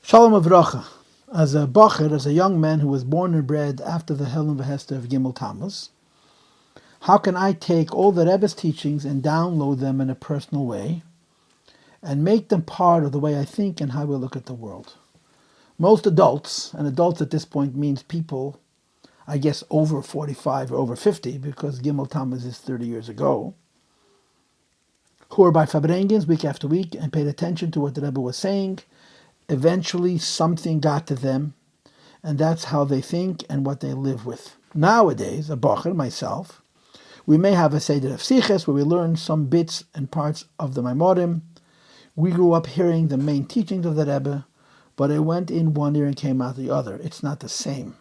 Shalom Avracha. As a bacher, as a young man who was born and bred after the Helen Vehester of Gimmel Tammuz, how can I take all the Rebbe's teachings and download them in a personal way and make them part of the way I think and how I look at the world? Most adults, and adults at this point means people, I guess, over 45 or over 50, because Gimmel Tammuz is 30 years ago, who are by Fabrengens week after week and paid attention to what the Rebbe was saying. Eventually something got to them, and that's how they think and what they live with. Nowadays, a bacher, myself, we may have a Seder of Siches where we learn some bits and parts of the Maimorim. We grew up hearing the main teachings of the Rebbe, but it went in one ear and came out the other. It's not the same.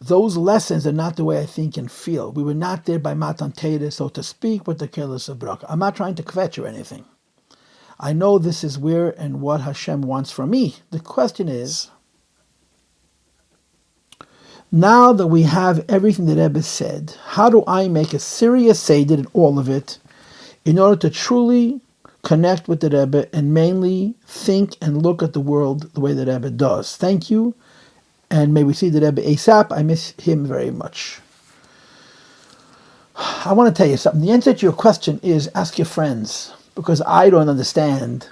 Those lessons are not the way I think and feel. We were not there by Matan Torah, so to speak, with the Kelos of Bracha. I'm not trying to kvetch or anything. I know this is where and what Hashem wants from me. The question is, now that we have everything that Rebbe said, how do I make a serious Seder in all of it in order to truly connect with the Rebbe and mainly think and look at the world the way the Rebbe does? Thank you, and may we see the Rebbe ASAP. I miss him very much. I want to tell you something. The answer to your question is ask your friends, because I don't understand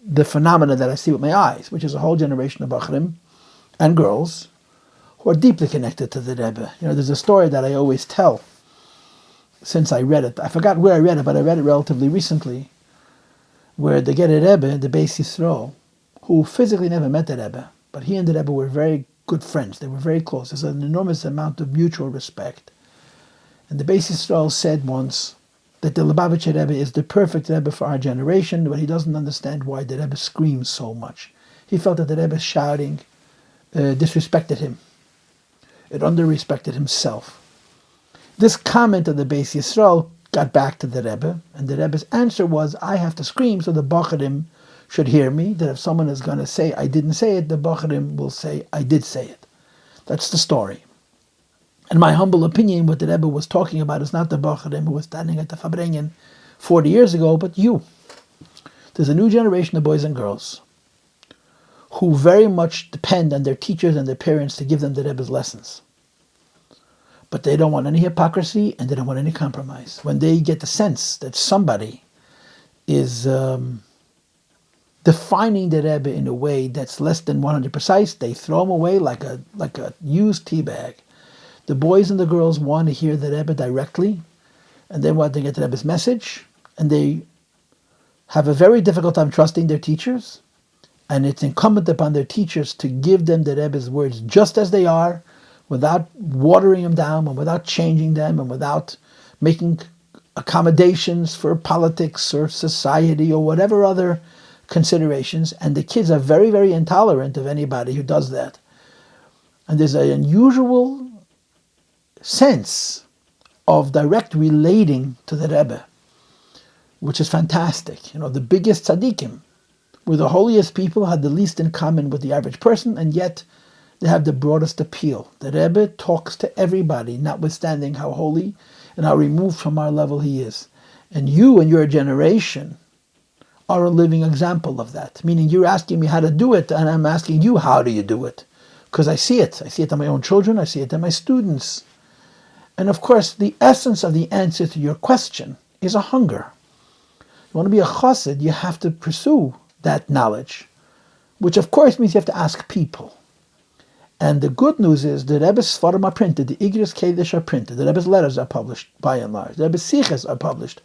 the phenomena that I see with my eyes, which is a whole generation of Bachrim and girls who are deeply connected to the Rebbe. You know, there's a story that I always tell since I read it. I forgot where I read it, but I read it relatively recently, where they get a Rebbe, the Beis Yisrael, who physically never met the Rebbe, but he and the Rebbe were very good friends. They were very close. There's an enormous amount of mutual respect. And the Beis Yisrael said once that the Lubavitcher Rebbe is the perfect Rebbe for our generation, but he doesn't understand why the Rebbe screams so much. He felt that the Rebbe shouting disrespected him. It under-respected himself. This comment of the Beis Yisrael got back to the Rebbe, and the Rebbe's answer was, I have to scream so the Bacharim should hear me, that if someone is going to say I didn't say it, the Bacharim will say I did say it. That's the story. In my humble opinion, what the Rebbe was talking about is not the Bacharim who was standing at the Fabrengen 40 years ago, but you. There's a new generation of boys and girls who very much depend on their teachers and their parents to give them the Rebbe's lessons. But they don't want any hypocrisy and they don't want any compromise. When they get the sense that somebody is defining the Rebbe in a way that's less than 100 precise, they throw him away like a used tea bag. The boys and the girls want to hear the Rebbe directly, and they want to get the Rebbe's message, and they have a very difficult time trusting their teachers, and it's incumbent upon their teachers to give them the Rebbe's words just as they are, without watering them down, and without changing them, and without making accommodations for politics or society or whatever other considerations. And the kids are very, very intolerant of anybody who does that. And there's an unusual sense of direct relating to the Rebbe, which is fantastic. You know, the biggest tzaddikim were the holiest people, had the least in common with the average person, and yet they have the broadest appeal. The Rebbe talks to everybody, notwithstanding how holy and how removed from our level he is. And you and your generation are a living example of that, meaning you're asking me how to do it, and I'm asking you, how do you do it? Because I see it. I see it in my own children, I see it in my students. And of course, the essence of the answer to your question is a hunger. You want to be a chassid, you have to pursue that knowledge, which of course means you have to ask people. And the good news is the Rebbe's Svarim are printed, the Igros Kodesh are printed, the Rebbe's letters are published by and large, the Rebbe's Siches are published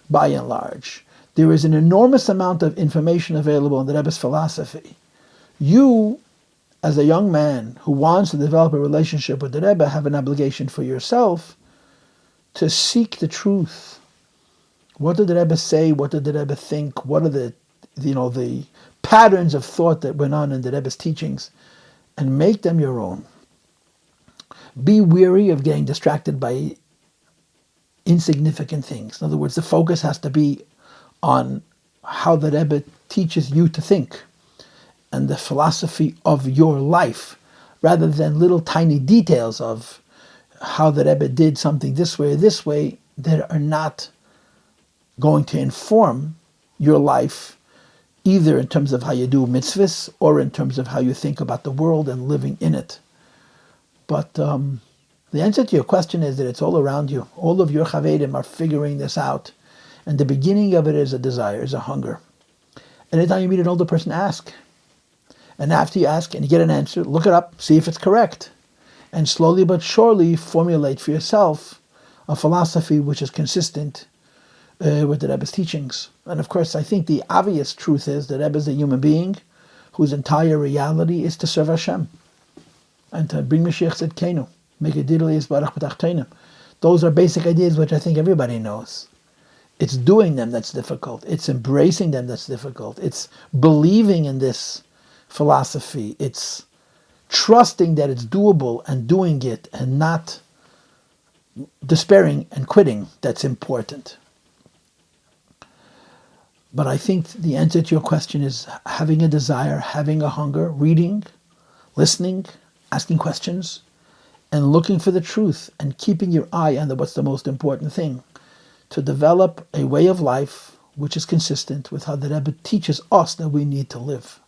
by and large. There is an enormous amount of information available in the Rebbe's philosophy. You, as a young man who wants to develop a relationship with the Rebbe, have an obligation for yourself to seek the truth. What did the Rebbe say? What did the Rebbe think? What are the patterns of thought that went on in the Rebbe's teachings? And make them your own. Be weary of getting distracted by insignificant things. In other words, the focus has to be on how the Rebbe teaches you to think and the philosophy of your life, rather than little tiny details of how the Rebbe did something this way or this way that are not going to inform your life either in terms of how you do mitzvahs or in terms of how you think about the world and living in it. But the answer to your question is that it's all around you. All of your chassidim are figuring this out. And the beginning of it is a desire, is a hunger. Anytime you meet an older person, ask. And after you ask and you get an answer, look it up, see if it's correct. And slowly but surely formulate for yourself a philosophy which is consistent with the Rebbe's teachings. And of course, I think the obvious truth is that Rebbe is a human being whose entire reality is to serve Hashem and to bring Mashiach Tzidkenu, make a diddly Yisbarach B'tachtenim. Those are basic ideas which I think everybody knows. It's doing them that's difficult. It's embracing them that's difficult. It's believing in this philosophy. It's trusting that it's doable and doing it and not despairing and quitting that's important. But I think the answer to your question is having a desire, having a hunger, reading, listening, asking questions, and looking for the truth and keeping your eye on what's the most important thing, to develop a way of life which is consistent with how the Rebbe teaches us that we need to live.